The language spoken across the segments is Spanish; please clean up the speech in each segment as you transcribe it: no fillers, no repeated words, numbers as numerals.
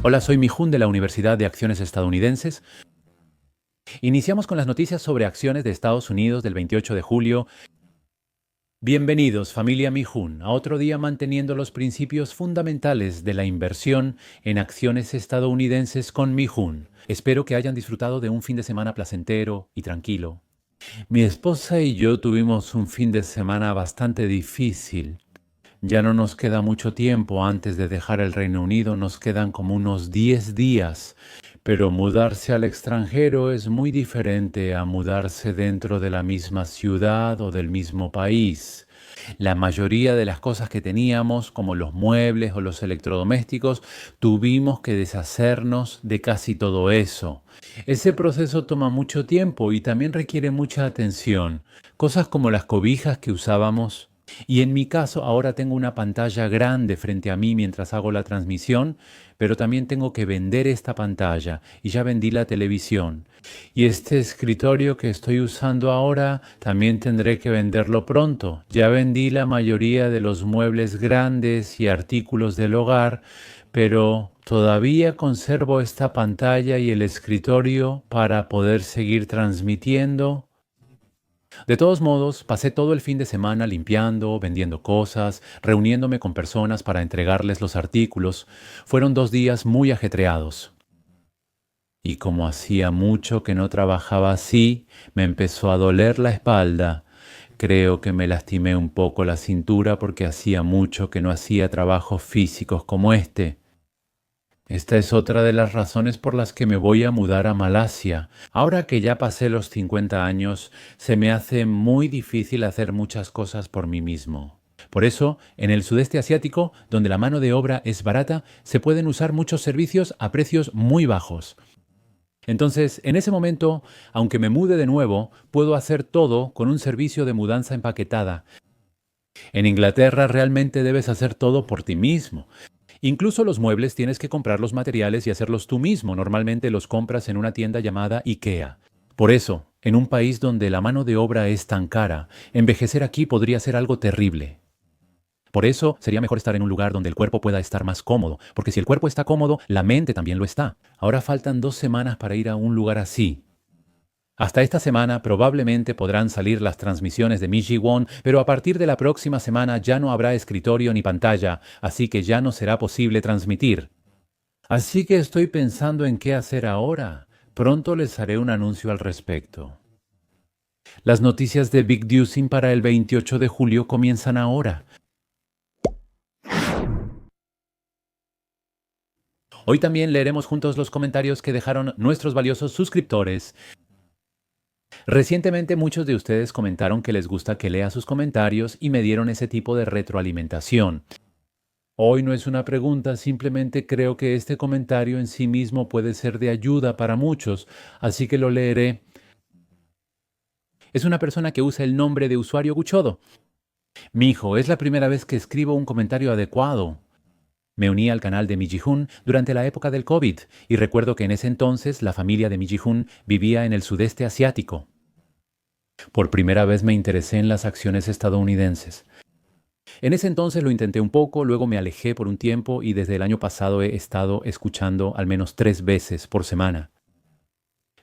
Hola, soy Mijun de la Universidad de Acciones Estadounidenses. Iniciamos con las noticias sobre acciones de Estados Unidos del 28 de julio. Bienvenidos, familia Mijun, a otro día manteniendo los principios fundamentales de la inversión en acciones estadounidenses con Mijun. Espero que hayan disfrutado de un fin de semana placentero y tranquilo. Mi esposa y yo tuvimos un fin de semana bastante difícil. Ya no nos queda mucho tiempo antes de dejar el Reino Unido, nos quedan como unos 10 días. Pero mudarse al extranjero es muy diferente a mudarse dentro de la misma ciudad o del mismo país. La mayoría de las cosas que teníamos, como los muebles o los electrodomésticos, tuvimos que deshacernos de casi todo eso. Ese proceso toma mucho tiempo y también requiere mucha atención. Cosas como las cobijas que usábamos. Y en mi caso, ahora tengo una pantalla grande frente a mí mientras hago la transmisión, pero también tengo que vender esta pantalla y ya vendí la televisión. Y este escritorio que estoy usando ahora también tendré que venderlo pronto. Ya vendí la mayoría de los muebles grandes y artículos del hogar, pero todavía conservo esta pantalla y el escritorio para poder seguir transmitiendo. De todos modos, pasé todo el fin de semana limpiando, vendiendo cosas, reuniéndome con personas para entregarles los artículos. Fueron 2 días muy ajetreados. Y como hacía mucho que no trabajaba así, me empezó a doler la espalda. Creo que me lastimé un poco la cintura porque hacía mucho que no hacía trabajos físicos como este. Esta es otra de las razones por las que me voy a mudar a Malasia. Ahora que ya pasé los 50 años, se me hace muy difícil hacer muchas cosas por mí mismo. Por eso, en el sudeste asiático, donde la mano de obra es barata, se pueden usar muchos servicios a precios muy bajos. Entonces, en ese momento, aunque me mude de nuevo, puedo hacer todo con un servicio de mudanza empaquetada. En Inglaterra realmente debes hacer todo por ti mismo. Incluso los muebles tienes que comprar los materiales y hacerlos tú mismo. Normalmente los compras en una tienda llamada IKEA. Por eso, en un país donde la mano de obra es tan cara, envejecer aquí podría ser algo terrible. Por eso sería mejor estar en un lugar donde el cuerpo pueda estar más cómodo, porque si el cuerpo está cómodo, la mente también lo está. Ahora faltan 2 semanas para ir a un lugar así. Hasta esta semana probablemente podrán salir las transmisiones de Miji Won, pero a partir de la próxima semana ya no habrá escritorio ni pantalla, así que ya no será posible transmitir. Así que estoy pensando en qué hacer ahora. Pronto les haré un anuncio al respecto. Las noticias de Big Dusing para el 28 de julio comienzan ahora. Hoy también leeremos juntos los comentarios que dejaron nuestros valiosos suscriptores. Recientemente muchos de ustedes comentaron que les gusta que lea sus comentarios y me dieron ese tipo de retroalimentación. Hoy no es una pregunta, simplemente creo que este comentario en sí mismo puede ser de ayuda para muchos, así que lo leeré. Es una persona que usa el nombre de usuario Guchodo. Mi hijo, es la primera vez que escribo un comentario adecuado. Me uní al canal de Mijihun durante la época del COVID y recuerdo que en ese entonces la familia de Mijihun vivía en el sudeste asiático. Por primera vez me interesé en las acciones estadounidenses. En ese entonces lo intenté un poco, luego me alejé por un tiempo y desde el año pasado he estado escuchando al menos 3 veces por semana.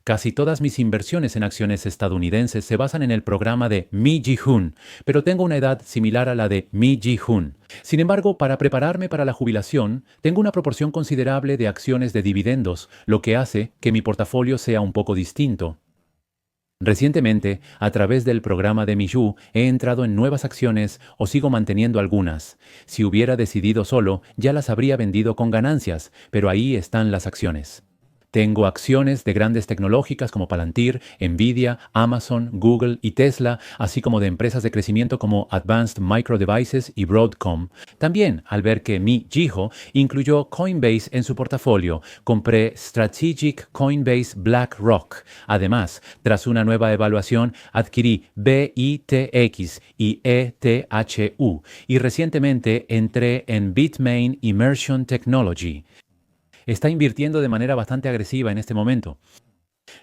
Casi todas mis inversiones en acciones estadounidenses se basan en el programa de Mi Ji-hoon, pero tengo una edad similar a la de Mi Ji-hoon. Sin embargo, para prepararme para la jubilación, tengo una proporción considerable de acciones de dividendos, lo que hace que mi portafolio sea un poco distinto. Recientemente, a través del programa de Miju, he entrado en nuevas acciones o sigo manteniendo algunas. Si hubiera decidido solo, ya las habría vendido con ganancias, pero ahí están las acciones. Tengo acciones de grandes tecnológicas como Palantir, Nvidia, Amazon, Google y Tesla, así como de empresas de crecimiento como Advanced Micro Devices y Broadcom. También, al ver que mi Jiho incluyó Coinbase en su portafolio, compré Strategic Coinbase BlackRock. Además, tras una nueva evaluación, adquirí BITX y ETHU y recientemente entré en Bitmain Immersion Technology. Está invirtiendo de manera bastante agresiva en este momento.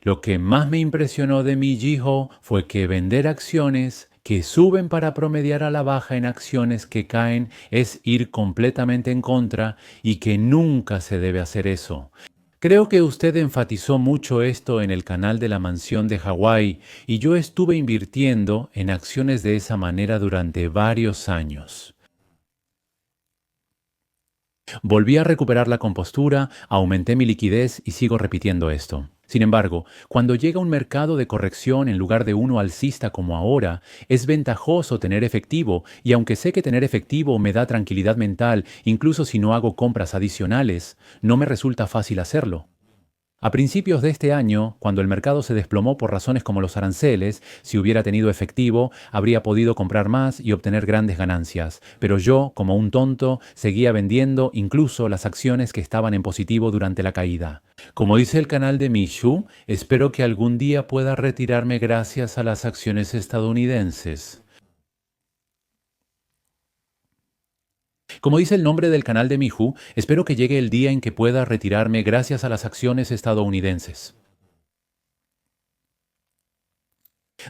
Lo que más me impresionó de mi Jiho fue que vender acciones que suben para promediar a la baja en acciones que caen es ir completamente en contra y que nunca se debe hacer eso. Creo que usted enfatizó mucho esto en el canal de la mansión de Hawái y yo estuve invirtiendo en acciones de esa manera durante varios años. Volví a recuperar la compostura, aumenté mi liquidez y sigo repitiendo esto. Sin embargo, cuando llega un mercado de corrección en lugar de uno alcista como ahora, es ventajoso tener efectivo y aunque sé que tener efectivo me da tranquilidad mental, incluso si no hago compras adicionales, no me resulta fácil hacerlo. A principios de este año, cuando el mercado se desplomó por razones como los aranceles, si hubiera tenido efectivo, habría podido comprar más y obtener grandes ganancias. Pero yo, como un tonto, seguía vendiendo incluso las acciones que estaban en positivo durante la caída. Como dice el canal de Mishu, espero que algún día pueda retirarme gracias a las acciones estadounidenses. Como dice el nombre del canal de Mihu, espero que llegue el día en que pueda retirarme gracias a las acciones estadounidenses.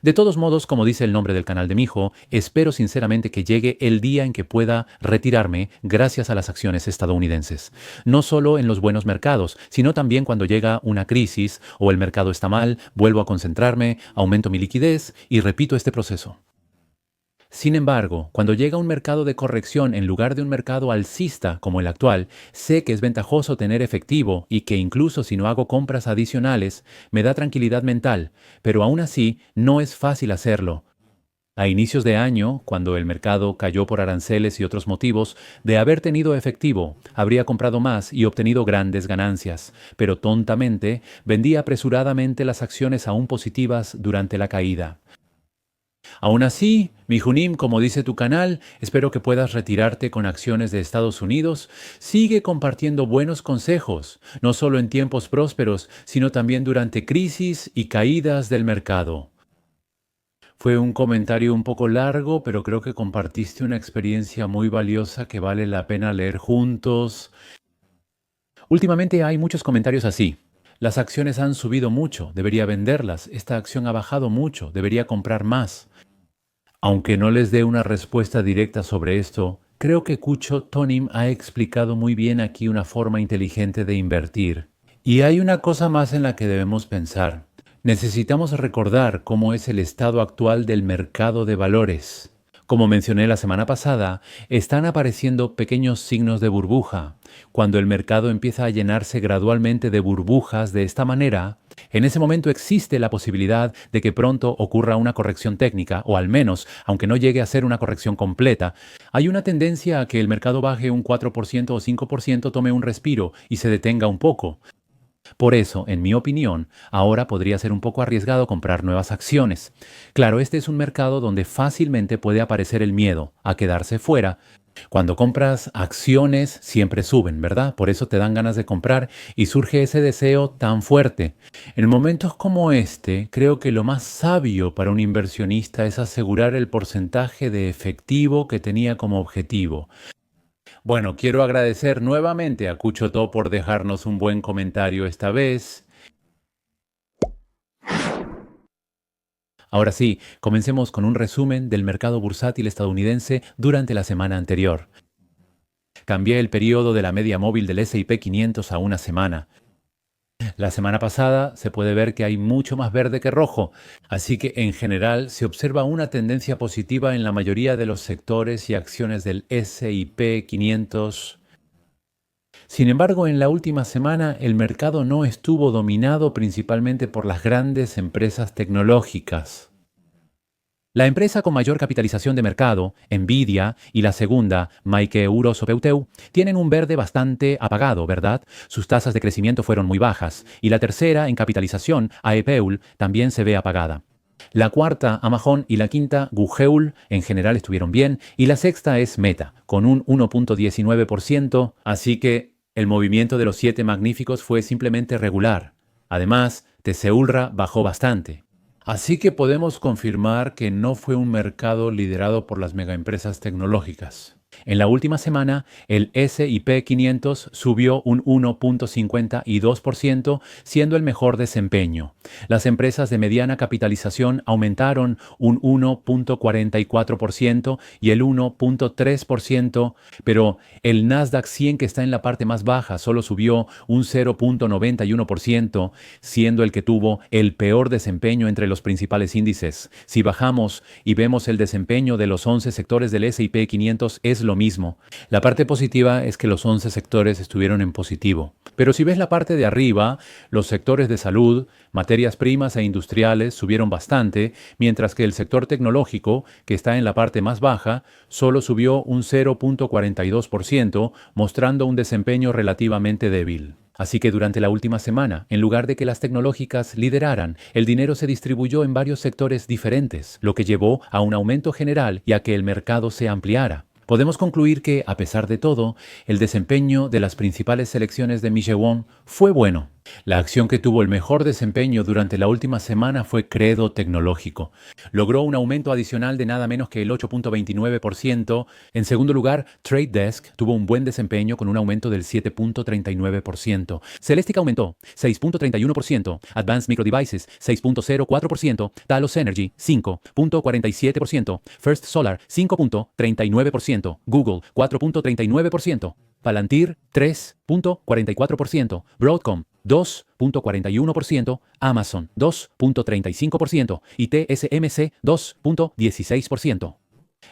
De todos modos, como dice el nombre del canal de Miho, espero sinceramente que llegue el día en que pueda retirarme gracias a las acciones estadounidenses. No solo en los buenos mercados, sino también cuando llega una crisis o el mercado está mal, vuelvo a concentrarme, aumento mi liquidez y repito este proceso. Sin embargo, cuando llega un mercado de corrección en lugar de un mercado alcista como el actual, sé que es ventajoso tener efectivo y que incluso si no hago compras adicionales, me da tranquilidad mental, pero aún así no es fácil hacerlo. A inicios de año, cuando el mercado cayó por aranceles y otros motivos, de haber tenido efectivo, habría comprado más y obtenido grandes ganancias, pero tontamente vendí apresuradamente las acciones aún positivas durante la caída. Aún así, mi Junim, como dice tu canal, espero que puedas retirarte con acciones de Estados Unidos. Sigue compartiendo buenos consejos, no solo en tiempos prósperos, sino también durante crisis y caídas del mercado. Fue un comentario un poco largo, pero creo que compartiste una experiencia muy valiosa que vale la pena leer juntos. Últimamente hay muchos comentarios así. Las acciones han subido mucho, debería venderlas. Esta acción ha bajado mucho, debería comprar más. Aunque no les dé una respuesta directa sobre esto, creo que Cucho Tonim ha explicado muy bien aquí una forma inteligente de invertir. Y hay una cosa más en la que debemos pensar. Necesitamos recordar cómo es el estado actual del mercado de valores. Como mencioné la semana pasada, están apareciendo pequeños signos de burbuja. Cuando el mercado empieza a llenarse gradualmente de burbujas de esta manera, en ese momento existe la posibilidad de que pronto ocurra una corrección técnica, o al menos, aunque no llegue a ser una corrección completa, hay una tendencia a que el mercado baje un 4% o 5%, tome un respiro y se detenga un poco. Por eso, en mi opinión, ahora podría ser un poco arriesgado comprar nuevas acciones. Claro, este es un mercado donde fácilmente puede aparecer el miedo a quedarse fuera. Cuando compras acciones siempre suben, ¿verdad? Por eso te dan ganas de comprar y surge ese deseo tan fuerte. En momentos como este, creo que lo más sabio para un inversionista es asegurar el porcentaje de efectivo que tenía como objetivo. Bueno, quiero agradecer nuevamente a Cucho To por dejarnos un buen comentario esta vez. Ahora sí, comencemos con un resumen del mercado bursátil estadounidense durante la semana anterior. Cambié el periodo de la media móvil del S&P 500 a una semana. La semana pasada se puede ver que hay mucho más verde que rojo, así que en general se observa una tendencia positiva en la mayoría de los sectores y acciones del S&P 500. Sin embargo, en la última semana el mercado no estuvo dominado principalmente por las grandes empresas tecnológicas. La empresa con mayor capitalización de mercado, Nvidia, y la segunda, Maike Eurosopeuteu, tienen un verde bastante apagado, ¿verdad? Sus tasas de crecimiento fueron muy bajas. Y la tercera, en capitalización, AEPEUL, también se ve apagada. La cuarta, Amazon, y la quinta, Gujeul, en general estuvieron bien. Y la sexta es Meta, con un 1.19%, así que el movimiento de los 7 magníficos fue simplemente regular. Además, Teseulra bajó bastante. Así que podemos confirmar que no fue un mercado liderado por las megaempresas tecnológicas. En la última semana, el S&P 500 subió un 1.52%, siendo el mejor desempeño. Las empresas de mediana capitalización aumentaron un 1.44% y el 1.3%, pero el Nasdaq 100, que está en la parte más baja, solo subió un 0.91%, siendo el que tuvo el peor desempeño entre los principales índices. Si bajamos y vemos el desempeño de los 11 sectores del S&P 500, es lo mismo. La parte positiva es que los 11 sectores estuvieron en positivo. Pero si ves la parte de arriba, los sectores de salud, materias primas e industriales subieron bastante, mientras que el sector tecnológico, que está en la parte más baja, solo subió un 0.42%, mostrando un desempeño relativamente débil. Así que durante la última semana, en lugar de que las tecnológicas lideraran, el dinero se distribuyó en varios sectores diferentes, lo que llevó a un aumento general y a que el mercado se ampliara. Podemos concluir que, a pesar de todo, el desempeño de las principales selecciones de Michewon fue bueno. La acción que tuvo el mejor desempeño durante la última semana fue Credo Tecnológico. Logró un aumento adicional de nada menos que el 8.29%. En segundo lugar, Trade Desk tuvo un buen desempeño con un aumento del 7.39%. Celestica aumentó 6.31%, Advanced Micro Devices 6.04%, Talos Energy 5.47%, First Solar 5.39%, Google 4.39%. Palantir 3.44%, Broadcom 2.41%, Amazon 2.35% y TSMC 2.16%.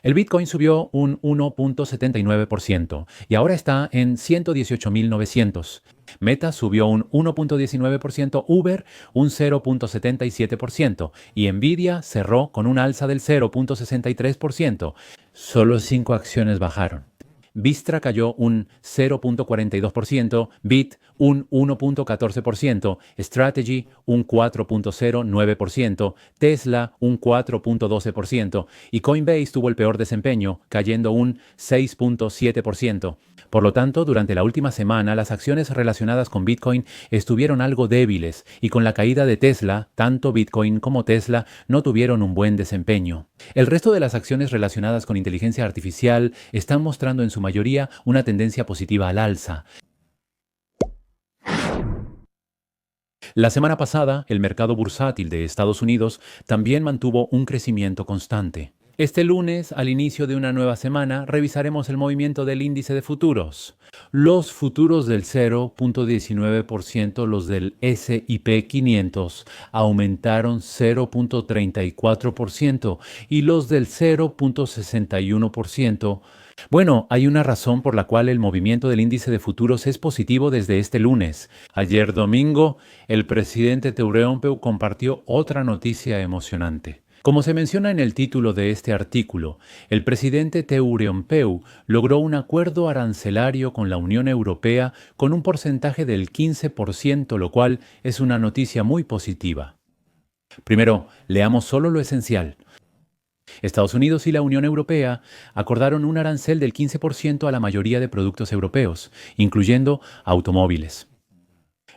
El Bitcoin subió un 1.79% y ahora está en 118.900. Meta subió un 1.19%, Uber un 0.77% y Nvidia cerró con un alza del 0.63%. Solo 5 acciones bajaron. Vistra cayó un 0.42%, Bit un 1.14%, Strategy un 4.09%, Tesla un 4.12% y Coinbase tuvo el peor desempeño, cayendo un 6.7%. Por lo tanto, durante la última semana, las acciones relacionadas con Bitcoin estuvieron algo débiles y con la caída de Tesla, tanto Bitcoin como Tesla no tuvieron un buen desempeño. El resto de las acciones relacionadas con inteligencia artificial están mostrando en su mayoría una tendencia positiva al alza. La semana pasada, el mercado bursátil de Estados Unidos también mantuvo un crecimiento constante. Este lunes, al inicio de una nueva semana, revisaremos el movimiento del índice de futuros. Los futuros del 0.19%, los del S&P 500, aumentaron 0.34% y los del 0.61%. Bueno, hay una razón por la cual el movimiento del índice de futuros es positivo desde este lunes. Ayer domingo, el presidente Teureonpeu compartió otra noticia emocionante. Como se menciona en el título de este artículo, el presidente Teureonpeu logró un acuerdo arancelario con la Unión Europea con un porcentaje del 15%, lo cual es una noticia muy positiva. Primero, leamos solo lo esencial. Estados Unidos y la Unión Europea acordaron un arancel del 15% a la mayoría de productos europeos, incluyendo automóviles.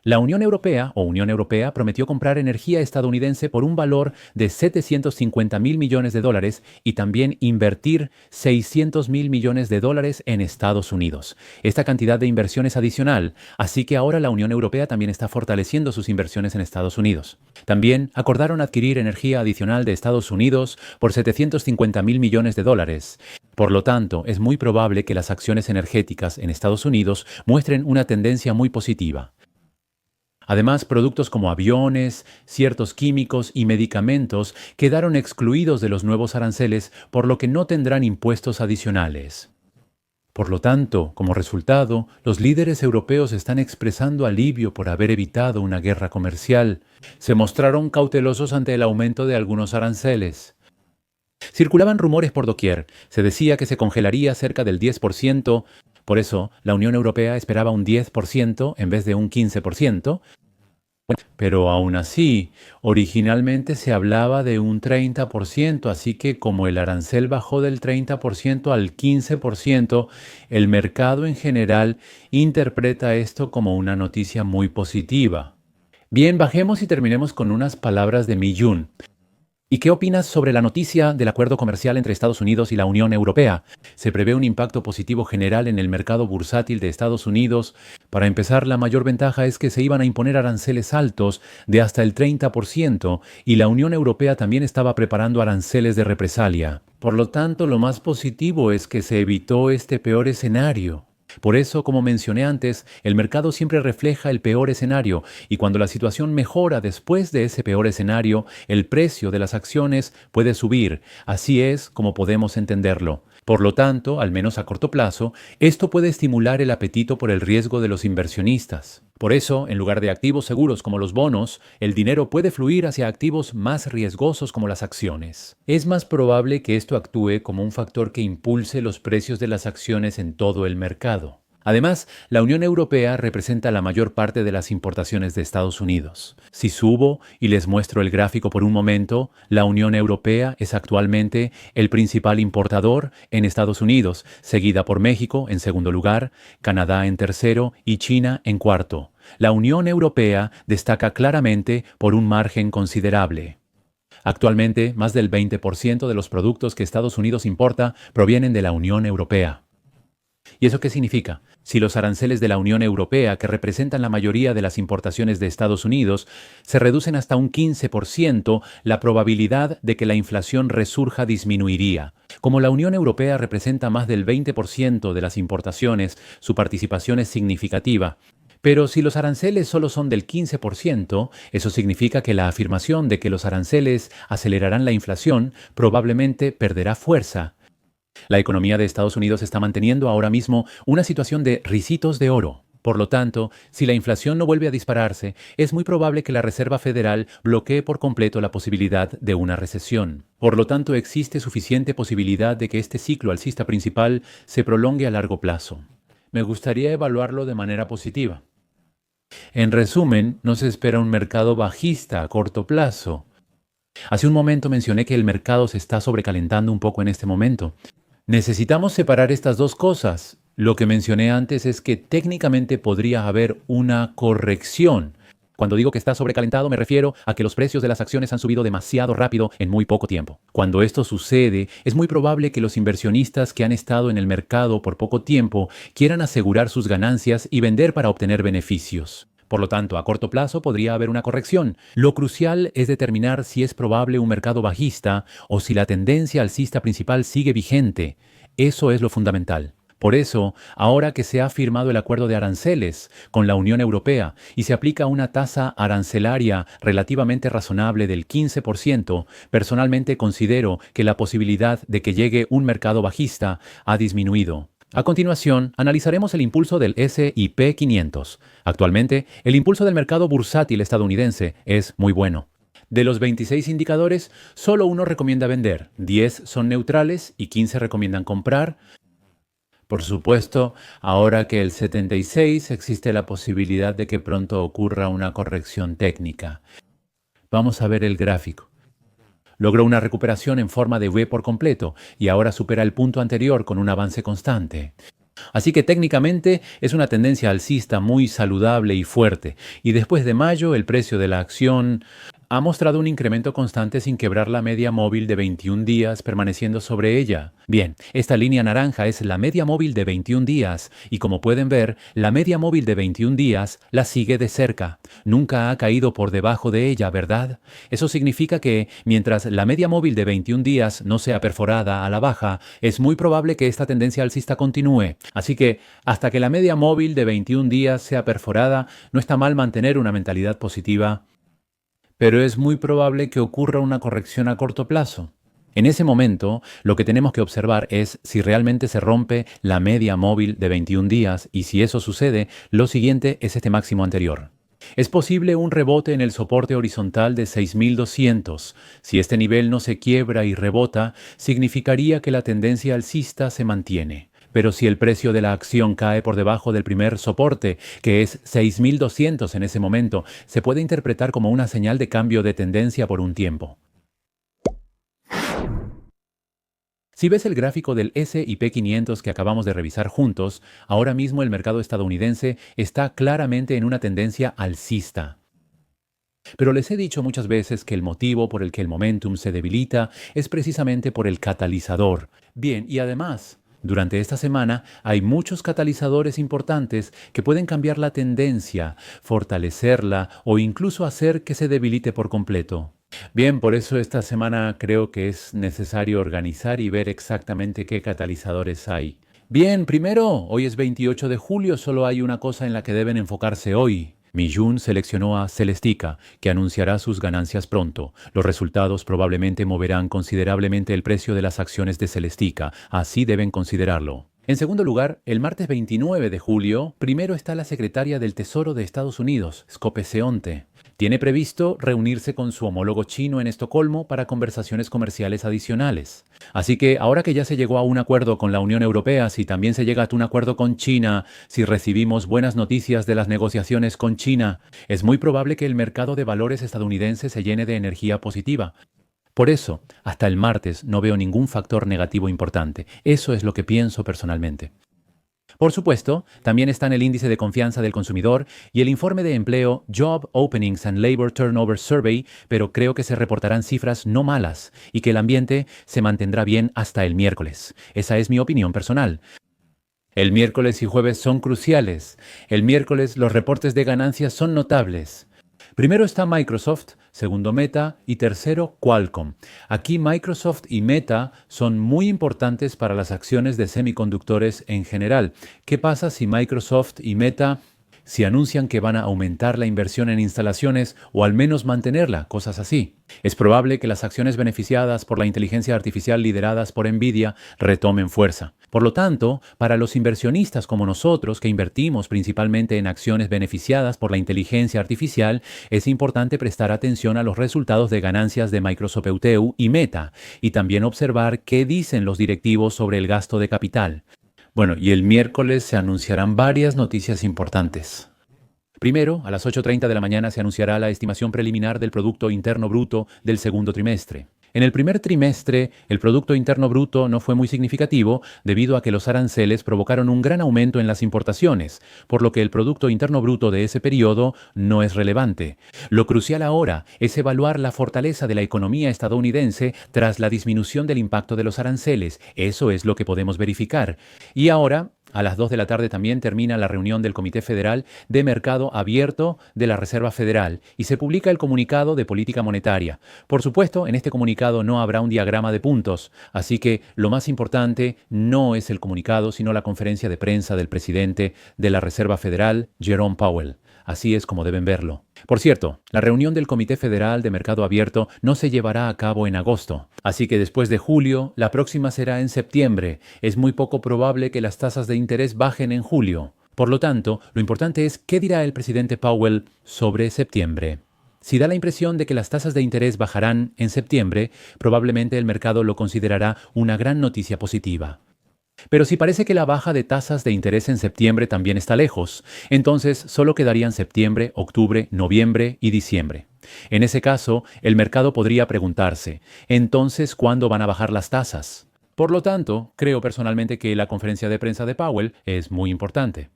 La Unión Europea prometió comprar energía estadounidense por un valor de 750.000 millones de dólares y también invertir 600.000 millones de dólares en Estados Unidos. Esta cantidad de inversión es adicional, así que ahora la Unión Europea también está fortaleciendo sus inversiones en Estados Unidos. También acordaron adquirir energía adicional de Estados Unidos por 750.000 millones de dólares. Por lo tanto, es muy probable que las acciones energéticas en Estados Unidos muestren una tendencia muy positiva. Además, productos como aviones, ciertos químicos y medicamentos quedaron excluidos de los nuevos aranceles, por lo que no tendrán impuestos adicionales. Por lo tanto, como resultado, los líderes europeos están expresando alivio por haber evitado una guerra comercial. Se mostraron cautelosos ante el aumento de algunos aranceles. Circulaban rumores por doquier. Se decía que se congelaría cerca del 10%. Por eso, la Unión Europea esperaba un 10% en vez de un 15%. Pero aún así, originalmente se hablaba de un 30%, así que como el arancel bajó del 30% al 15%, el mercado en general interpreta esto como una noticia muy positiva. Bien, bajemos y terminemos con unas palabras de Mi Jun. ¿Y qué opinas sobre la noticia del acuerdo comercial entre Estados Unidos y la Unión Europea? Se prevé un impacto positivo general en el mercado bursátil de Estados Unidos. Para empezar, la mayor ventaja es que se iban a imponer aranceles altos de hasta el 30% y la Unión Europea también estaba preparando aranceles de represalia. Por lo tanto, lo más positivo es que se evitó este peor escenario. Por eso, como mencioné antes, el mercado siempre refleja el peor escenario y cuando la situación mejora después de ese peor escenario, el precio de las acciones puede subir. Así es como podemos entenderlo. Por lo tanto, al menos a corto plazo, esto puede estimular el apetito por el riesgo de los inversionistas. Por eso, en lugar de activos seguros como los bonos, el dinero puede fluir hacia activos más riesgosos como las acciones. Es más probable que esto actúe como un factor que impulse los precios de las acciones en todo el mercado. Además, la Unión Europea representa la mayor parte de las importaciones de Estados Unidos. Si subo y les muestro el gráfico por un momento, la Unión Europea es actualmente el principal importador en Estados Unidos, seguida por México en segundo lugar, Canadá en tercero y China en cuarto. La Unión Europea destaca claramente por un margen considerable. Actualmente, más del 20% de los productos que Estados Unidos importa provienen de la Unión Europea. ¿Y eso qué significa? Si los aranceles de la Unión Europea, que representan la mayoría de las importaciones de Estados Unidos, se reducen hasta un 15%, la probabilidad de que la inflación resurja disminuiría. Como la Unión Europea representa más del 20% de las importaciones, su participación es significativa. Pero si los aranceles solo son del 15%, eso significa que la afirmación de que los aranceles acelerarán la inflación probablemente perderá fuerza. La economía de Estados Unidos está manteniendo ahora mismo una situación de ricitos de oro. Por lo tanto, si la inflación no vuelve a dispararse, es muy probable que la Reserva Federal bloquee por completo la posibilidad de una recesión. Por lo tanto, existe suficiente posibilidad de que este ciclo alcista principal se prolongue a largo plazo. Me gustaría evaluarlo de manera positiva. En resumen, no se espera un mercado bajista a corto plazo. Hace un momento mencioné que el mercado se está sobrecalentando un poco en este momento. Necesitamos separar estas dos cosas. Lo que mencioné antes es que técnicamente podría haber una corrección. Cuando digo que está sobrecalentado me refiero a que los precios de las acciones han subido demasiado rápido en muy poco tiempo. Cuando esto sucede, es muy probable que los inversionistas que han estado en el mercado por poco tiempo quieran asegurar sus ganancias y vender para obtener beneficios. Por lo tanto, a corto plazo podría haber una corrección. Lo crucial es determinar si es probable un mercado bajista o si la tendencia alcista principal sigue vigente. Eso es lo fundamental. Por eso, ahora que se ha firmado el acuerdo de aranceles con la Unión Europea y se aplica una tasa arancelaria relativamente razonable del 15%, personalmente considero que la posibilidad de que llegue un mercado bajista ha disminuido. A continuación, analizaremos el impulso del S&P 500. Actualmente, el impulso del mercado bursátil estadounidense es muy bueno. De los 26 indicadores, solo uno recomienda vender, 10 son neutrales y 15 recomiendan comprar. Por supuesto, ahora que el 76 existe la posibilidad de que pronto ocurra una corrección técnica. Vamos a ver el gráfico. Logró una recuperación en forma de V por completo y ahora supera el punto anterior con un avance constante. Así que técnicamente es una tendencia alcista muy saludable y fuerte. Y después de mayo el precio de la acción ha mostrado un incremento constante sin quebrar la media móvil de 21 días permaneciendo sobre ella. Bien, esta línea naranja es la media móvil de 21 días y como pueden ver, la media móvil de 21 días la sigue de cerca. Nunca ha caído por debajo de ella, ¿verdad? Eso significa que, mientras la media móvil de 21 días no sea perforada a la baja, es muy probable que esta tendencia alcista continúe. Así que, hasta que la media móvil de 21 días sea perforada, no está mal mantener una mentalidad positiva. Pero es muy probable que ocurra una corrección a corto plazo. En ese momento, lo que tenemos que observar es si realmente se rompe la media móvil de 21 días y si eso sucede, lo siguiente es este máximo anterior. Es posible un rebote en el soporte horizontal de 6.200. Si este nivel no se quiebra y rebota, significaría que la tendencia alcista se mantiene. Pero si el precio de la acción cae por debajo del primer soporte, que es 6.200 en ese momento, se puede interpretar como una señal de cambio de tendencia por un tiempo. Si ves el gráfico del S&P 500 que acabamos de revisar juntos, ahora mismo el mercado estadounidense está claramente en una tendencia alcista. Pero les he dicho muchas veces que el motivo por el que el momentum se debilita es precisamente por el catalizador. Bien, y además, durante esta semana hay muchos catalizadores importantes que pueden cambiar la tendencia, fortalecerla o incluso hacer que se debilite por completo. Bien, por eso esta semana creo que es necesario organizar y ver exactamente qué catalizadores hay. Bien, primero, hoy es 28 de julio, solo hay una cosa en la que deben enfocarse hoy. Mijun seleccionó a Celestica, que anunciará sus ganancias pronto. Los resultados probablemente moverán considerablemente el precio de las acciones de Celestica, así deben considerarlo. En segundo lugar, el martes 29 de julio, primero está la secretaria del Tesoro de Estados Unidos, Scope Seonte. Tiene previsto reunirse con su homólogo chino en Estocolmo para conversaciones comerciales adicionales. Así que ahora que ya se llegó a un acuerdo con la Unión Europea, si también se llega a un acuerdo con China, si recibimos buenas noticias de las negociaciones con China, es muy probable que el mercado de valores estadounidense se llene de energía positiva. Por eso, hasta el martes no veo ningún factor negativo importante. Eso es lo que pienso personalmente. Por supuesto, también están el índice de confianza del consumidor y el informe de empleo Job Openings and Labor Turnover Survey, pero creo que se reportarán cifras no malas y que el ambiente se mantendrá bien hasta el miércoles. Esa es mi opinión personal. El miércoles y jueves son cruciales. El miércoles los reportes de ganancias son notables. Primero está Microsoft, segundo Meta y tercero Qualcomm. Aquí Microsoft y Meta son muy importantes para las acciones de semiconductores en general. ¿Qué pasa si Microsoft y Meta si anuncian que van a aumentar la inversión en instalaciones o al menos mantenerla, cosas así? Es probable que las acciones beneficiadas por la inteligencia artificial lideradas por Nvidia retomen fuerza. Por lo tanto, para los inversionistas como nosotros, que invertimos principalmente en acciones beneficiadas por la inteligencia artificial, es importante prestar atención a los resultados de ganancias de Microsoft Euteu y Meta, y también observar qué dicen los directivos sobre el gasto de capital. Bueno, y el miércoles se anunciarán varias noticias importantes. Primero, a las 8:30 de la mañana se anunciará la estimación preliminar del Producto Interno Bruto del segundo trimestre. En el primer trimestre, el Producto Interno Bruto no fue muy significativo debido a que los aranceles provocaron un gran aumento en las importaciones, por lo que el Producto Interno Bruto de ese periodo no es relevante. Lo crucial ahora es evaluar la fortaleza de la economía estadounidense tras la disminución del impacto de los aranceles. Eso es lo que podemos verificar. Y ahora, a las 2 de la tarde también termina la reunión del Comité Federal de Mercado Abierto de la Reserva Federal y se publica el comunicado de política monetaria. Por supuesto, en este comunicado no habrá un diagrama de puntos, así que lo más importante no es el comunicado, sino la conferencia de prensa del presidente de la Reserva Federal, Jerome Powell. Así es como deben verlo. Por cierto, la reunión del Comité Federal de Mercado Abierto no se llevará a cabo en agosto, así que después de julio, la próxima será en septiembre. Es muy poco probable que las tasas de interés bajen en julio. Por lo tanto, lo importante es qué dirá el presidente Powell sobre septiembre. Si da la impresión de que las tasas de interés bajarán en septiembre, probablemente el mercado lo considerará una gran noticia positiva. Pero si parece que la baja de tasas de interés en septiembre también está lejos, entonces solo quedarían septiembre, octubre, noviembre y diciembre. En ese caso, el mercado podría preguntarse, entonces, ¿cuándo van a bajar las tasas? Por lo tanto, creo personalmente que la conferencia de prensa de Powell es muy importante.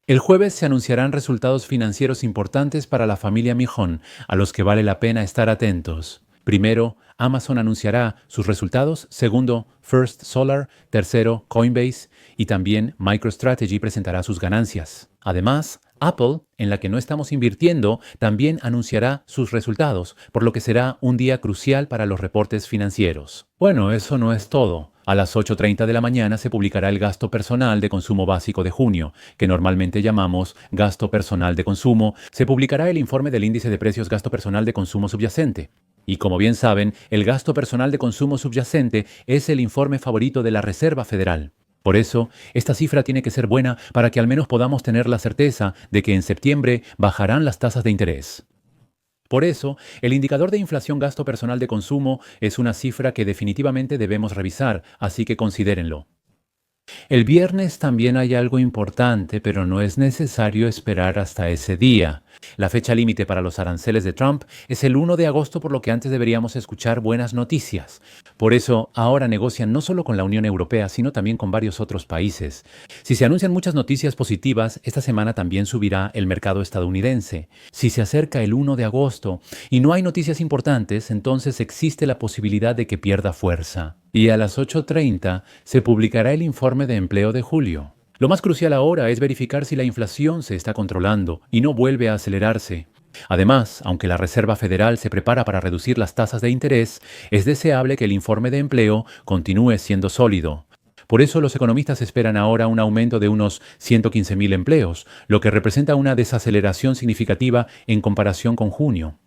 El jueves se anunciarán resultados financieros importantes para la familia Mijón, a los que vale la pena estar atentos. Primero, Amazon anunciará sus resultados, segundo, First Solar, tercero, Coinbase y también MicroStrategy presentará sus ganancias. Además, Apple, en la que no estamos invirtiendo, también anunciará sus resultados, por lo que será un día crucial para los reportes financieros. Bueno, eso no es todo. A las 8:30 de la mañana se publicará el gasto personal de consumo básico de junio, que normalmente llamamos gasto personal de consumo. Se publicará el informe del índice de precios gasto personal de consumo subyacente. Y como bien saben, el gasto personal de consumo subyacente es el informe favorito de la Reserva Federal. Por eso, esta cifra tiene que ser buena para que al menos podamos tener la certeza de que en septiembre bajarán las tasas de interés. Por eso, el indicador de inflación gasto personal de consumo es una cifra que definitivamente debemos revisar, así que considérenlo. El viernes también hay algo importante, pero no es necesario esperar hasta ese día. La fecha límite para los aranceles de Trump es el 1 de agosto, por lo que antes deberíamos escuchar buenas noticias. Por eso, ahora negocian no solo con la Unión Europea, sino también con varios otros países. Si se anuncian muchas noticias positivas, esta semana también subirá el mercado estadounidense. Si se acerca el 1 de agosto y no hay noticias importantes, entonces existe la posibilidad de que pierda fuerza. Y a las 8:30 se publicará el informe de empleo de julio. Lo más crucial ahora es verificar si la inflación se está controlando y no vuelve a acelerarse. Además, aunque la Reserva Federal se prepara para reducir las tasas de interés, es deseable que el informe de empleo continúe siendo sólido. Por eso los economistas esperan ahora un aumento de unos 115.000 empleos, lo que representa una desaceleración significativa en comparación con junio.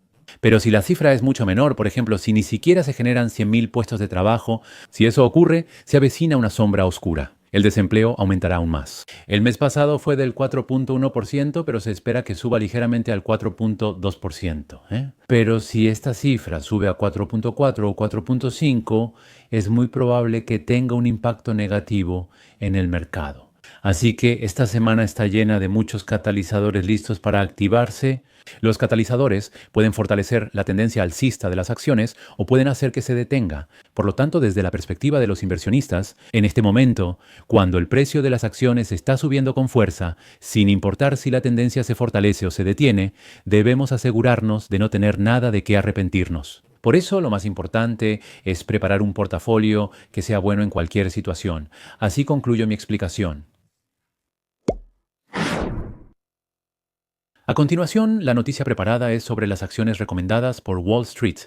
Pero si la cifra es mucho menor, por ejemplo, si ni siquiera se generan 100.000 puestos de trabajo, si eso ocurre, se avecina una sombra oscura. El desempleo aumentará aún más. El mes pasado fue del 4.1%, pero se espera que suba ligeramente al 4.2%. Pero si esta cifra sube a 4.4 o 4.5, es muy probable que tenga un impacto negativo en el mercado. Así que esta semana está llena de muchos catalizadores listos para activarse. Los catalizadores pueden fortalecer la tendencia alcista de las acciones o pueden hacer que se detenga. Por lo tanto, desde la perspectiva de los inversionistas, en este momento, cuando el precio de las acciones está subiendo con fuerza, sin importar si la tendencia se fortalece o se detiene, debemos asegurarnos de no tener nada de qué arrepentirnos. Por eso, lo más importante es preparar un portafolio que sea bueno en cualquier situación. Así concluyo mi explicación. A continuación, la noticia preparada es sobre las acciones recomendadas por Wall Street.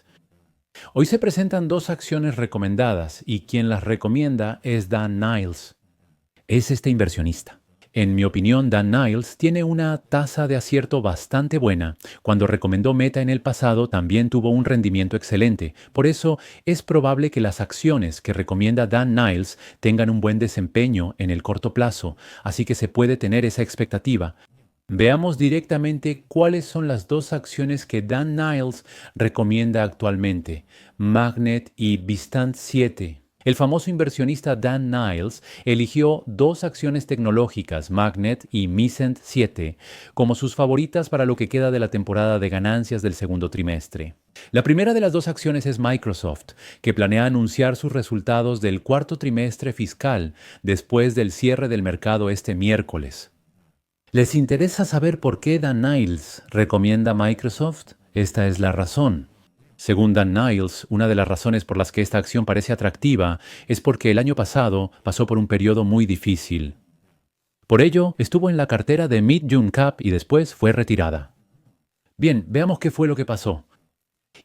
Hoy se presentan dos acciones recomendadas y quien las recomienda es Dan Niles. Es este inversionista. En mi opinión, Dan Niles tiene una tasa de acierto bastante buena. Cuando recomendó Meta en el pasado, también tuvo un rendimiento excelente. Por eso, es probable que las acciones que recomienda Dan Niles tengan un buen desempeño en el corto plazo, así que se puede tener esa expectativa. Veamos directamente cuáles son las dos acciones que Dan Niles recomienda actualmente, Magnet y Vistant 7. El famoso inversionista Dan Niles eligió dos acciones tecnológicas, Magnet y Vistant 7, como sus favoritas para lo que queda de la temporada de ganancias del segundo trimestre. La primera de las dos acciones es Microsoft, que planea anunciar sus resultados del cuarto trimestre fiscal después del cierre del mercado este miércoles. ¿Les interesa saber por qué Dan Niles recomienda Microsoft? Esta es la razón. Según Dan Niles, una de las razones por las que esta acción parece atractiva es porque el año pasado pasó por un periodo muy difícil. Por ello, estuvo en la cartera de Mid June Cap y después fue retirada. Bien, veamos qué fue lo que pasó.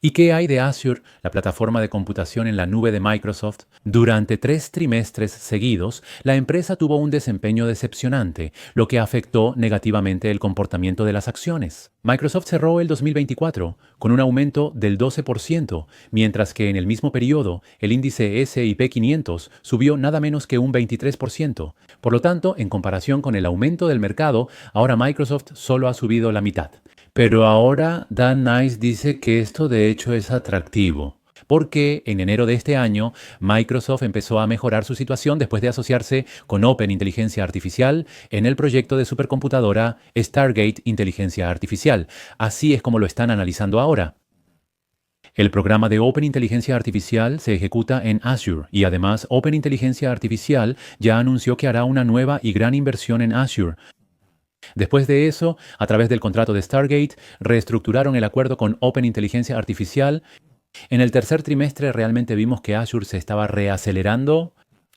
¿Y qué hay de Azure, la plataforma de computación en la nube de Microsoft? Durante 3 trimestres seguidos, la empresa tuvo un desempeño decepcionante, lo que afectó negativamente el comportamiento de las acciones. Microsoft cerró el 2024 con un aumento del 12%, mientras que en el mismo periodo el índice S&P 500 subió nada menos que un 23%. Por lo tanto, en comparación con el aumento del mercado, ahora Microsoft solo ha subido la mitad. Pero ahora Dan Niles dice que esto de hecho es atractivo, porque en enero de este año Microsoft empezó a mejorar su situación después de asociarse con Open Inteligencia Artificial en el proyecto de supercomputadora Stargate Inteligencia Artificial. Así es como lo están analizando ahora. El programa de Open Inteligencia Artificial se ejecuta en Azure y además Open Inteligencia Artificial ya anunció que hará una nueva y gran inversión en Azure. Después de eso, a través del contrato de Stargate, reestructuraron el acuerdo con Open Inteligencia Artificial. En el tercer trimestre realmente vimos que Azure se estaba reacelerando.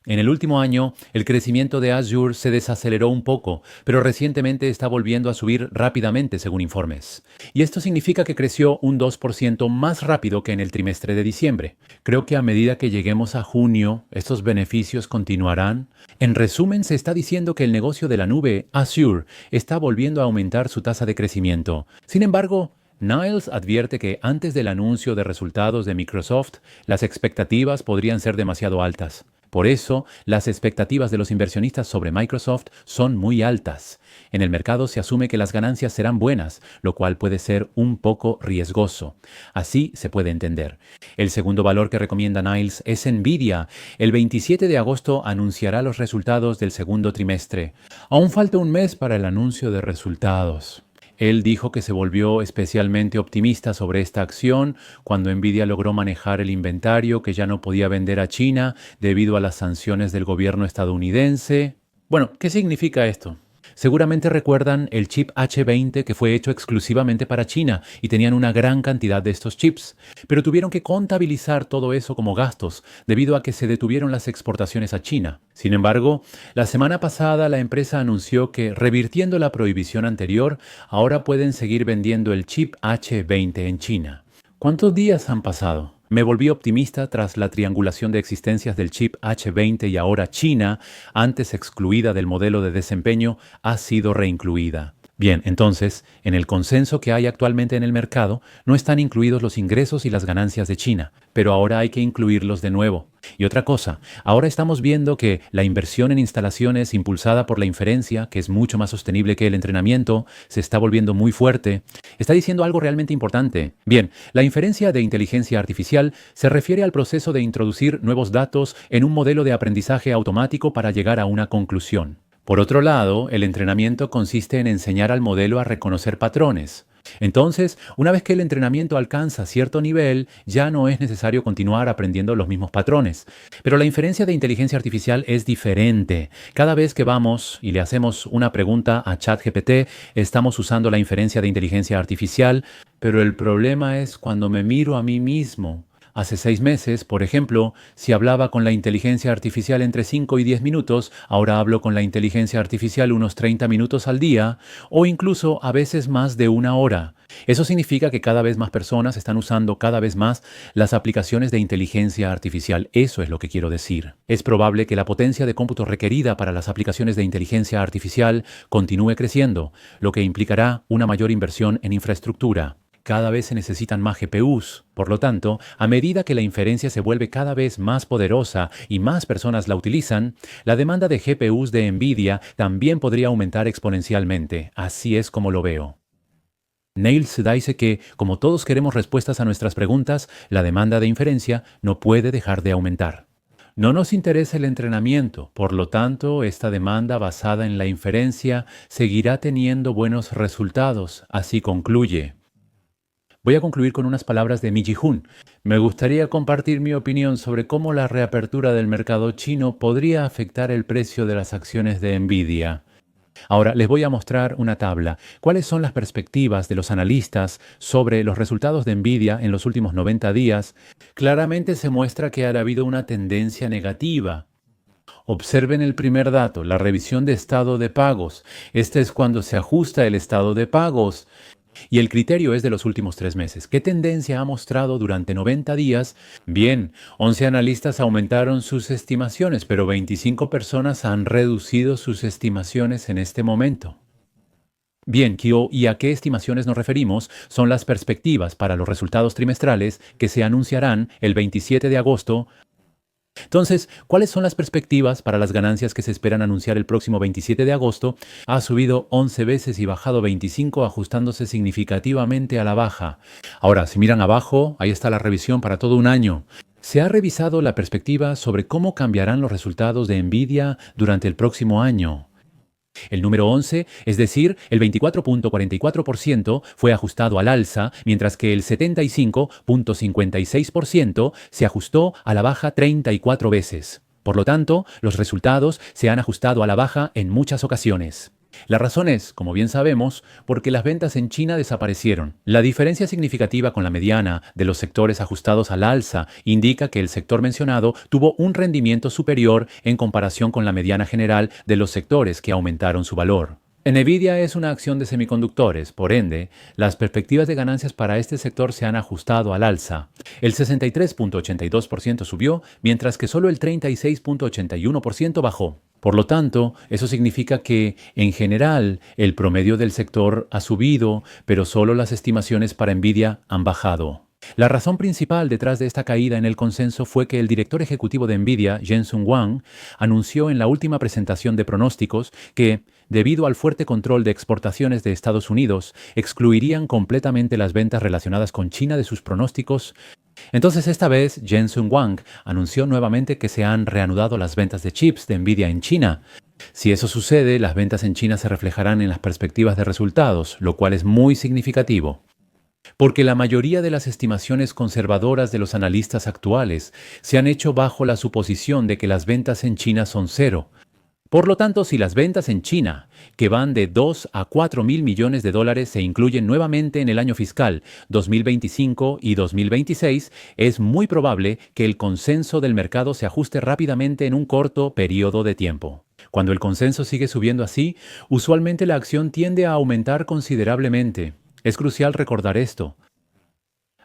En el último año, el crecimiento de Azure se desaceleró un poco, pero recientemente está volviendo a subir rápidamente según informes. Y esto significa que creció un 2% más rápido que en el trimestre de diciembre. Creo que a medida que lleguemos a junio, estos beneficios continuarán. En resumen, se está diciendo que el negocio de la nube, Azure, está volviendo a aumentar su tasa de crecimiento. Sin embargo, Niles advierte que antes del anuncio de resultados de Microsoft, las expectativas podrían ser demasiado altas. Por eso, las expectativas de los inversionistas sobre Microsoft son muy altas. En el mercado se asume que las ganancias serán buenas, lo cual puede ser un poco riesgoso. Así se puede entender. El segundo valor que recomienda Niles es Nvidia. El 27 de agosto anunciará los resultados del segundo trimestre. Aún falta un mes para el anuncio de resultados. Él dijo que se volvió especialmente optimista sobre esta acción cuando Nvidia logró manejar el inventario que ya no podía vender a China debido a las sanciones del gobierno estadounidense. Bueno, ¿qué significa esto? Seguramente recuerdan el chip H20 que fue hecho exclusivamente para China y tenían una gran cantidad de estos chips, pero tuvieron que contabilizar todo eso como gastos debido a que se detuvieron las exportaciones a China. Sin embargo, la semana pasada la empresa anunció que, revirtiendo la prohibición anterior, ahora pueden seguir vendiendo el chip H20 en China. ¿Cuántos días han pasado? Me volví optimista tras la triangulación de existencias del chip H20 y ahora China, antes excluida del modelo de desempeño, ha sido reincluida. Bien, entonces, en el consenso que hay actualmente en el mercado, no están incluidos los ingresos y las ganancias de China, pero ahora hay que incluirlos de nuevo. Y otra cosa, ahora estamos viendo que la inversión en instalaciones impulsada por la inferencia, que es mucho más sostenible que el entrenamiento, se está volviendo muy fuerte. Está diciendo algo realmente importante. Bien, la inferencia de inteligencia artificial se refiere al proceso de introducir nuevos datos en un modelo de aprendizaje automático para llegar a una conclusión. Por otro lado, el entrenamiento consiste en enseñar al modelo a reconocer patrones. Entonces, una vez que el entrenamiento alcanza cierto nivel, ya no es necesario continuar aprendiendo los mismos patrones. Pero la inferencia de inteligencia artificial es diferente. Cada vez que vamos y le hacemos una pregunta a ChatGPT, estamos usando la inferencia de inteligencia artificial, pero el problema es cuando me miro a mí mismo. Hace 6 meses, por ejemplo, si hablaba con la inteligencia artificial entre 5 y 10 minutos, ahora hablo con la inteligencia artificial unos 30 minutos al día o incluso a veces más de 1 hora. Eso significa que cada vez más personas están usando cada vez más las aplicaciones de inteligencia artificial. Eso es lo que quiero decir. Es probable que la potencia de cómputo requerida para las aplicaciones de inteligencia artificial continúe creciendo, lo que implicará una mayor inversión en infraestructura. Cada vez se necesitan más GPUs. Por lo tanto, a medida que la inferencia se vuelve cada vez más poderosa y más personas la utilizan, la demanda de GPUs de Nvidia también podría aumentar exponencialmente. Así es como lo veo. Niles dice que, como todos queremos respuestas a nuestras preguntas, la demanda de inferencia no puede dejar de aumentar. No nos interesa el entrenamiento, por lo tanto, esta demanda basada en la inferencia seguirá teniendo buenos resultados, así concluye. Voy a concluir con unas palabras de Mi-Ji-Hoon. Me gustaría compartir mi opinión sobre cómo la reapertura del mercado chino podría afectar el precio de las acciones de Nvidia. Ahora les voy a mostrar una tabla. ¿Cuáles son las perspectivas de los analistas sobre los resultados de Nvidia en los últimos 90 días? Claramente se muestra que ha habido una tendencia negativa. Observen el primer dato, la revisión de estado de pagos. Este es cuando se ajusta el estado de pagos. Y el criterio es de los últimos 3 meses. ¿Qué tendencia ha mostrado durante 90 días? Bien, 11 analistas aumentaron sus estimaciones, pero 25 personas han reducido sus estimaciones en este momento. Bien, ¿y a qué estimaciones nos referimos? Son las perspectivas para los resultados trimestrales que se anunciarán el 27 de agosto. Entonces, ¿cuáles son las perspectivas para las ganancias que se esperan anunciar el próximo 27 de agosto? Ha subido 11 veces y bajado 25, ajustándose significativamente a la baja. Ahora, si miran abajo, ahí está la revisión para todo un año. Se ha revisado la perspectiva sobre cómo cambiarán los resultados de Nvidia durante el próximo año. El número 11, es decir, el 24.44% fue ajustado al alza, mientras que el 75.56% se ajustó a la baja 34 veces. Por lo tanto, los resultados se han ajustado a la baja en muchas ocasiones. La razón es, como bien sabemos, porque las ventas en China desaparecieron. La diferencia significativa con la mediana de los sectores ajustados al alza indica que el sector mencionado tuvo un rendimiento superior en comparación con la mediana general de los sectores que aumentaron su valor. Nvidia es una acción de semiconductores, por ende, las perspectivas de ganancias para este sector se han ajustado al alza. El 63.82% subió, mientras que solo el 36.81% bajó. Por lo tanto, eso significa que, en general, el promedio del sector ha subido, pero solo las estimaciones para Nvidia han bajado. La razón principal detrás de esta caída en el consenso fue que el director ejecutivo de Nvidia, Jensen Huang, anunció en la última presentación de pronósticos que, debido al fuerte control de exportaciones de Estados Unidos, excluirían completamente las ventas relacionadas con China de sus pronósticos. Entonces esta vez Jensen Huang anunció nuevamente que se han reanudado las ventas de chips de Nvidia en China. Si eso sucede, las ventas en China se reflejarán en las perspectivas de resultados, lo cual es muy significativo. Porque la mayoría de las estimaciones conservadoras de los analistas actuales se han hecho bajo la suposición de que las ventas en China son cero. Por lo tanto, si las ventas en China, que van de 2 a 4 mil millones de dólares, se incluyen nuevamente en el año fiscal 2025 y 2026, es muy probable que el consenso del mercado se ajuste rápidamente en un corto periodo de tiempo. Cuando el consenso sigue subiendo así, usualmente la acción tiende a aumentar considerablemente. Es crucial recordar esto.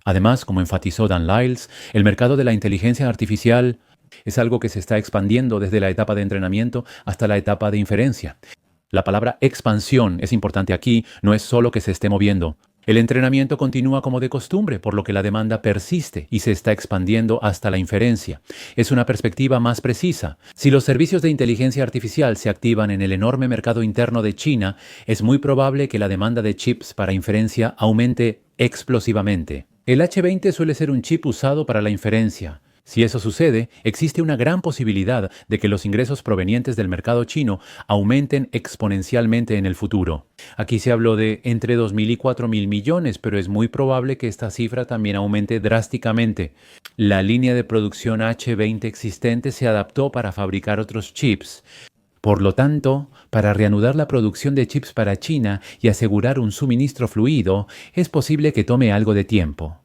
Además, como enfatizó Dan Lyles, el mercado de la inteligencia artificial es algo que se está expandiendo desde la etapa de entrenamiento hasta la etapa de inferencia. La palabra expansión es importante aquí, no es solo que se esté moviendo. El entrenamiento continúa como de costumbre, por lo que la demanda persiste y se está expandiendo hasta la inferencia. Es una perspectiva más precisa. Si los servicios de inteligencia artificial se activan en el enorme mercado interno de China, es muy probable que la demanda de chips para inferencia aumente explosivamente. El H20 suele ser un chip usado para la inferencia. Si eso sucede, existe una gran posibilidad de que los ingresos provenientes del mercado chino aumenten exponencialmente en el futuro. Aquí se habló de entre 2.000 y 4.000 millones, pero es muy probable que esta cifra también aumente drásticamente. La línea de producción H20 existente se adaptó para fabricar otros chips. Por lo tanto, para reanudar la producción de chips para China y asegurar un suministro fluido, es posible que tome algo de tiempo.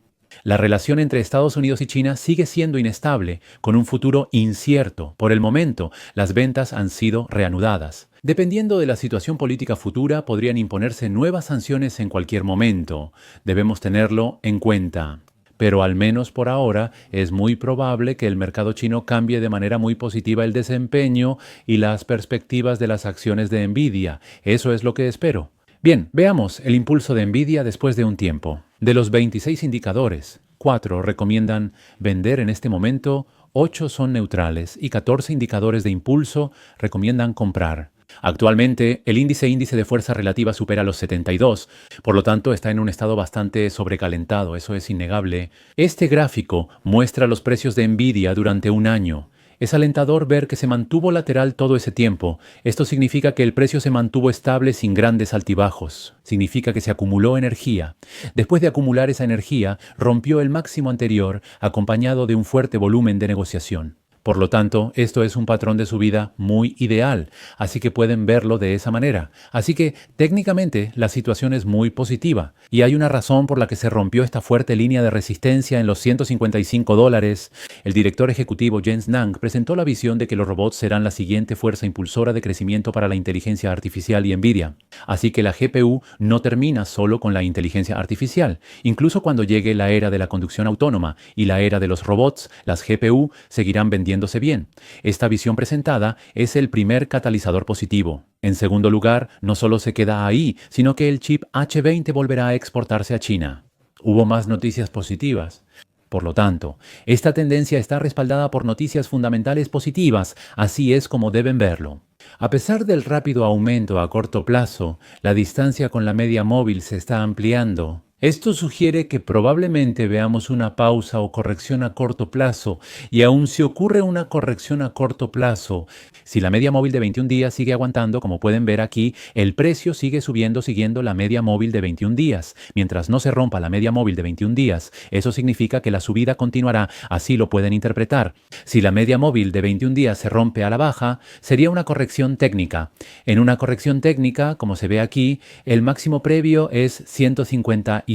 La relación entre Estados Unidos y China sigue siendo inestable, con un futuro incierto. Por el momento, las ventas han sido reanudadas. Dependiendo de la situación política futura, podrían imponerse nuevas sanciones en cualquier momento. Debemos tenerlo en cuenta. Pero al menos por ahora es muy probable que el mercado chino cambie de manera muy positiva el desempeño y las perspectivas de las acciones de Nvidia. Eso es lo que espero. Bien, veamos el impulso de Nvidia después de un tiempo. De los 26 indicadores, 4 recomiendan vender en este momento, 8 son neutrales y 14 indicadores de impulso recomiendan comprar. Actualmente, el índice de fuerza relativa supera los 72, por lo tanto está en un estado bastante sobrecalentado, eso es innegable. Este gráfico muestra los precios de Nvidia durante un año. Es alentador ver que se mantuvo lateral todo ese tiempo. Esto significa que el precio se mantuvo estable sin grandes altibajos. Significa que se acumuló energía. Después de acumular esa energía, rompió el máximo anterior, acompañado de un fuerte volumen de negociación. Por lo tanto, esto es un patrón de subida muy ideal, así que pueden verlo de esa manera. Así que, técnicamente, la situación es muy positiva, y hay una razón por la que se rompió esta fuerte línea de resistencia en los $155. El director ejecutivo Jens Nang presentó la visión de que los robots serán la siguiente fuerza impulsora de crecimiento para la inteligencia artificial y Nvidia. Así que la GPU no termina solo con la inteligencia artificial. Incluso cuando llegue la era de la conducción autónoma y la era de los robots, las GPU seguirán vendiendo bien. Esta visión presentada es el primer catalizador positivo. En segundo lugar, no solo se queda ahí, sino que el chip H20 volverá a exportarse a China. Hubo más noticias positivas. Por lo tanto, esta tendencia está respaldada por noticias fundamentales positivas, así es como deben verlo. A pesar del rápido aumento a corto plazo, la distancia con la media móvil se está ampliando. Esto sugiere que probablemente veamos una pausa o corrección a corto plazo, y aun si ocurre una corrección a corto plazo, si la media móvil de 21 días sigue aguantando, como pueden ver aquí, el precio sigue subiendo siguiendo la media móvil de 21 días. Mientras no se rompa la media móvil de 21 días, eso significa que la subida continuará, así lo pueden interpretar. Si la media móvil de 21 días se rompe a la baja, sería una corrección técnica. En una corrección técnica, como se ve aquí, el máximo previo es 155.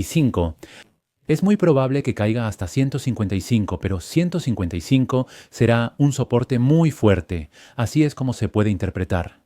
Es muy probable que caiga hasta 155, pero 155 será un soporte muy fuerte. Así es como se puede interpretar.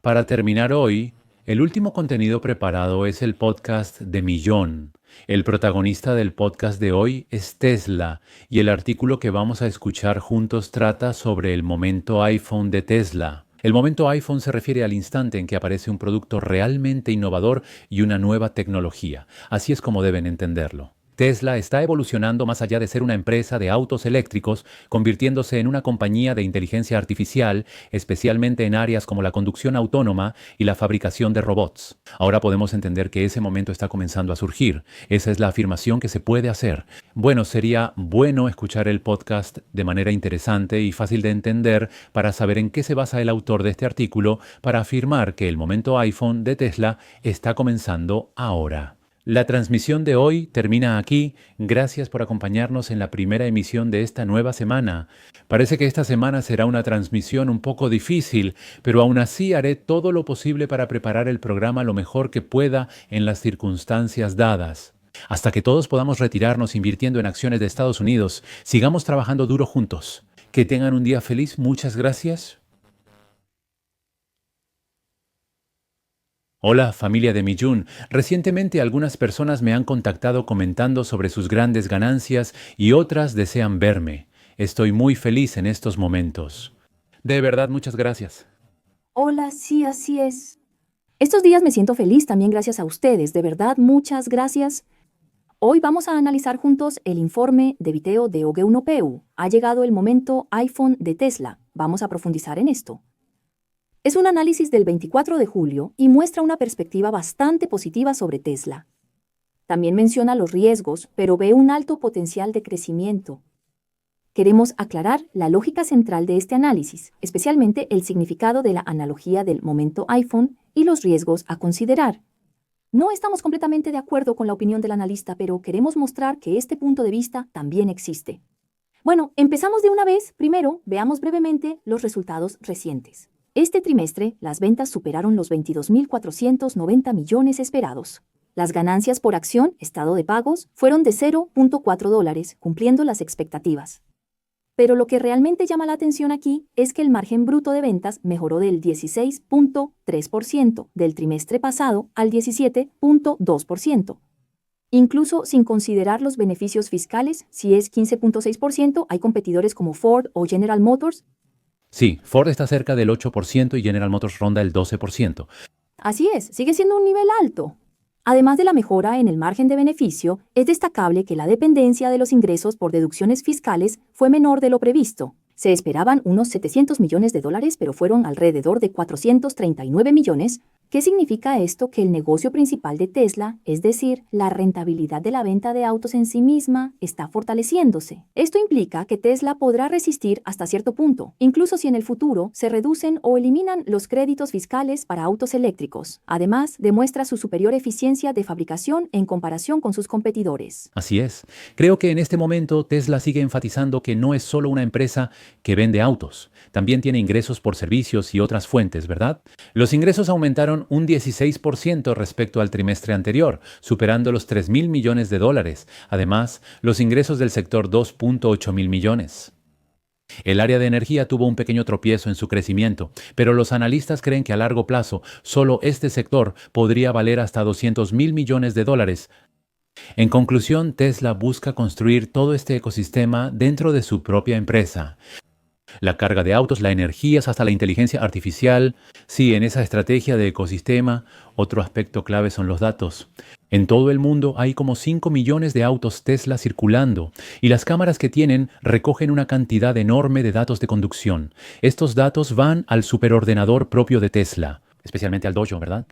Para terminar hoy, el último contenido preparado es el podcast de Millón. El protagonista del podcast de hoy es Tesla, y el artículo que vamos a escuchar juntos trata sobre el momento iPhone de Tesla. El momento iPhone se refiere al instante en que aparece un producto realmente innovador y una nueva tecnología. Así es como deben entenderlo. Tesla está evolucionando más allá de ser una empresa de autos eléctricos, convirtiéndose en una compañía de inteligencia artificial, especialmente en áreas como la conducción autónoma y la fabricación de robots. Ahora podemos entender que ese momento está comenzando a surgir. Esa es la afirmación que se puede hacer. Bueno, sería bueno escuchar el podcast de manera interesante y fácil de entender para saber en qué se basa el autor de este artículo para afirmar que el momento iPhone de Tesla está comenzando ahora. La transmisión de hoy termina aquí. Gracias por acompañarnos en la primera emisión de esta nueva semana. Parece que esta semana será una transmisión un poco difícil, pero aún así haré todo lo posible para preparar el programa lo mejor que pueda en las circunstancias dadas. Hasta que todos podamos retirarnos invirtiendo en acciones de Estados Unidos, sigamos trabajando duro juntos. Que tengan un día feliz. Muchas gracias. Hola, familia de Mijun. Recientemente algunas personas me han contactado comentando sobre sus grandes ganancias y otras desean verme. Estoy muy feliz en estos momentos. De verdad, muchas gracias. Hola, sí, así es. Estos días me siento feliz también gracias a ustedes. De verdad, muchas gracias. Hoy vamos a analizar juntos el informe de video de Ogeunopeu. Ha llegado el momento iPhone de Tesla. Vamos a profundizar en esto. Es un análisis del 24 de julio y muestra una perspectiva bastante positiva sobre Tesla. También menciona los riesgos, pero ve un alto potencial de crecimiento. Queremos aclarar la lógica central de este análisis, especialmente el significado de la analogía del momento iPhone y los riesgos a considerar. No estamos completamente de acuerdo con la opinión del analista, pero queremos mostrar que este punto de vista también existe. Bueno, empezamos de una vez. Primero, veamos brevemente los resultados recientes. Este trimestre, las ventas superaron los 22.490 millones esperados. Las ganancias por acción, estado de pagos, fueron de $0.4, cumpliendo las expectativas. Pero lo que realmente llama la atención aquí es que el margen bruto de ventas mejoró del 16.3% del trimestre pasado al 17.2%. Incluso sin considerar los beneficios fiscales, si es 15.6%, hay competidores como Ford o General Motors. Sí, Ford está cerca del 8% y General Motors ronda el 12%. Así es, sigue siendo un nivel alto. Además de la mejora en el margen de beneficio, es destacable que la dependencia de los ingresos por deducciones fiscales fue menor de lo previsto. Se esperaban unos $700 millones, pero fueron alrededor de 439 millones. ¿Qué significa esto? Que el negocio principal de Tesla, es decir, la rentabilidad de la venta de autos en sí misma, está fortaleciéndose. Esto implica que Tesla podrá resistir hasta cierto punto, incluso si en el futuro se reducen o eliminan los créditos fiscales para autos eléctricos. Además, demuestra su superior eficiencia de fabricación en comparación con sus competidores. Así es. Creo que en este momento Tesla sigue enfatizando que no es solo una empresa que vende autos. También tiene ingresos por servicios y otras fuentes, ¿verdad? Los ingresos aumentaron un 16% respecto al trimestre anterior, superando los $3.000 millones. Además, los ingresos del sector $2.8 millones. El área de energía tuvo un pequeño tropiezo en su crecimiento, pero los analistas creen que a largo plazo solo este sector podría valer hasta $200.000 millones. En conclusión, Tesla busca construir todo este ecosistema dentro de su propia empresa. La carga de autos, la energía, hasta la inteligencia artificial. Sí, en esa estrategia de ecosistema, otro aspecto clave son los datos. En todo el mundo hay como 5 millones de autos Tesla circulando y las cámaras que tienen recogen una cantidad enorme de datos de conducción. Estos datos van al superordenador propio de Tesla, especialmente al Dojo, ¿verdad?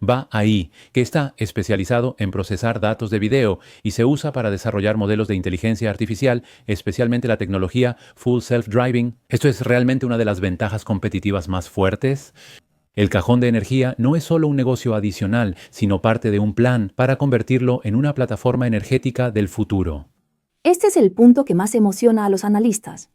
Va ahí, que está especializado en procesar datos de video y se usa para desarrollar modelos de inteligencia artificial, especialmente la tecnología Full Self-Driving. Esto es realmente una de las ventajas competitivas más fuertes. El cajón de energía no es solo un negocio adicional, sino parte de un plan para convertirlo en una plataforma energética del futuro. Este es el punto que más emociona a los analistas.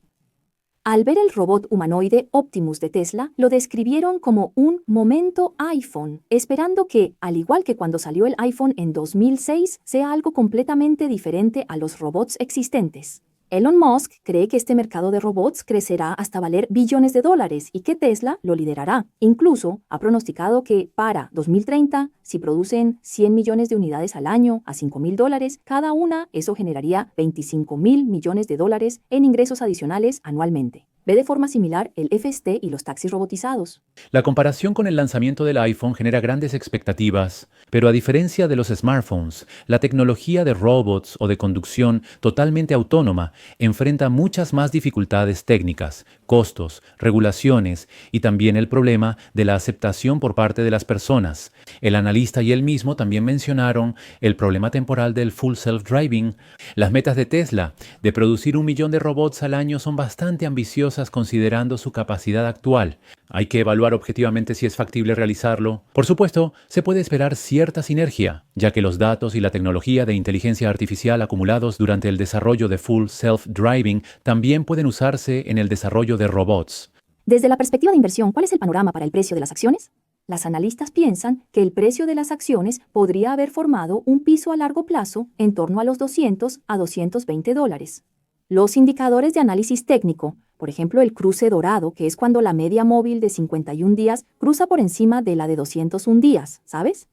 Al ver el robot humanoide Optimus de Tesla, lo describieron como un momento iPhone, esperando que, al igual que cuando salió el iPhone en 2006, sea algo completamente diferente a los robots existentes. Elon Musk cree que este mercado de robots crecerá hasta valer billones de dólares y que Tesla lo liderará. Incluso ha pronosticado que para 2030, si producen 100 millones de unidades al año a $5.000 cada una, eso generaría $25.000 millones en ingresos adicionales anualmente. Ve de forma similar el FST y los taxis robotizados. La comparación con el lanzamiento del iPhone genera grandes expectativas, pero a diferencia de los smartphones, la tecnología de robots o de conducción totalmente autónoma enfrenta muchas más dificultades técnicas, costos, regulaciones y también el problema de la aceptación por parte de las personas. El analista y él mismo también mencionaron el problema temporal del full self-driving. Las metas de Tesla de producir 1 millón de robots al año son bastante ambiciosas considerando su capacidad actual. Hay que evaluar objetivamente si es factible realizarlo. Por supuesto, se puede esperar cierta sinergia, ya que los datos y la tecnología de inteligencia artificial acumulados durante el desarrollo de full self-driving también pueden usarse en el desarrollo de robots. Desde la perspectiva de inversión, ¿cuál es el panorama para el precio de las acciones? Las analistas piensan que el precio de las acciones podría haber formado un piso a largo plazo en torno a los $200 a $220. Los indicadores de análisis técnico, por ejemplo el cruce dorado, que es cuando la media móvil de 51 días cruza por encima de la de 201 días, ¿sabes?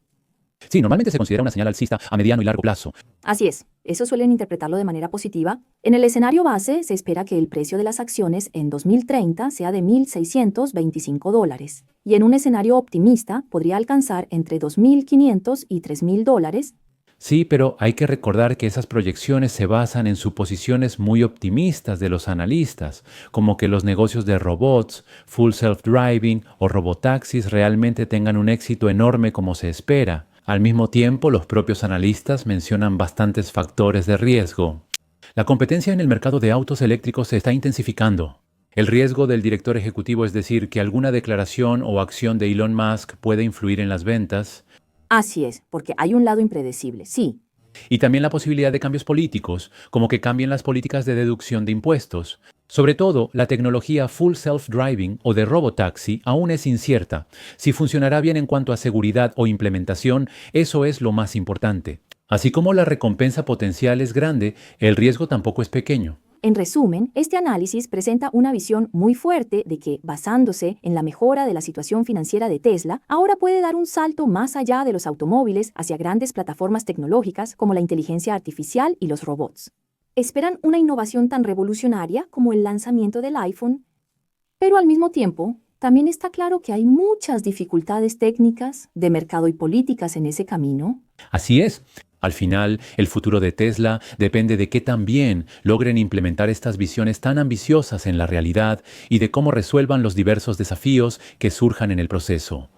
Sí, normalmente se considera una señal alcista a mediano y largo plazo. Así es, eso suelen interpretarlo de manera positiva. En el escenario base se espera que el precio de las acciones en 2030 sea de $1.625 y en un escenario optimista podría alcanzar entre $2.500 y $3.000. Sí, pero hay que recordar que esas proyecciones se basan en suposiciones muy optimistas de los analistas, como que los negocios de robots, full self-driving o robotaxis realmente tengan un éxito enorme como se espera. Al mismo tiempo, los propios analistas mencionan bastantes factores de riesgo. La competencia en el mercado de autos eléctricos se está intensificando. El riesgo del director ejecutivo, es decir, que alguna declaración o acción de Elon Musk puede influir en las ventas. Así es, porque hay un lado impredecible, sí. Y también la posibilidad de cambios políticos, como que cambien las políticas de deducción de impuestos. Sobre todo, la tecnología full self-driving o de robotaxi aún es incierta. Si funcionará bien en cuanto a seguridad o implementación, eso es lo más importante. Así como la recompensa potencial es grande, el riesgo tampoco es pequeño. En resumen, este análisis presenta una visión muy fuerte de que, basándose en la mejora de la situación financiera de Tesla, ahora puede dar un salto más allá de los automóviles hacia grandes plataformas tecnológicas como la inteligencia artificial y los robots. Esperan una innovación tan revolucionaria como el lanzamiento del iPhone, pero al mismo tiempo, también está claro que hay muchas dificultades técnicas, de mercado y políticas en ese camino. Así es. Al final, el futuro de Tesla depende de qué tan bien logren implementar estas visiones tan ambiciosas en la realidad y de cómo resuelvan los diversos desafíos que surjan en el proceso.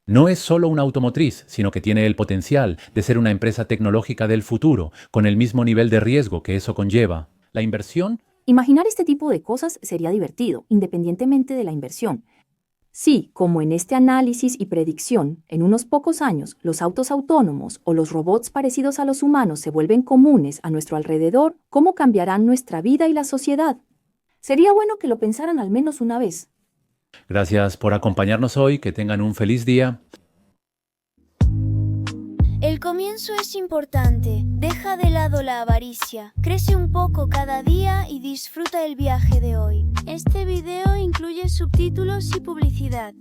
No es solo una automotriz, sino que tiene el potencial de ser una empresa tecnológica del futuro, con el mismo nivel de riesgo que eso conlleva. La inversión. Imaginar este tipo de cosas sería divertido, independientemente de la inversión. Sí, como en este análisis y predicción, en unos pocos años los autos autónomos o los robots parecidos a los humanos se vuelven comunes a nuestro alrededor, ¿cómo cambiarán nuestra vida y la sociedad? Sería bueno que lo pensaran al menos una vez. Gracias por acompañarnos hoy, que tengan un feliz día. El comienzo es importante. Deja de lado la avaricia. Crece un poco cada día y disfruta el viaje de hoy. Este video incluye subtítulos y publicidad.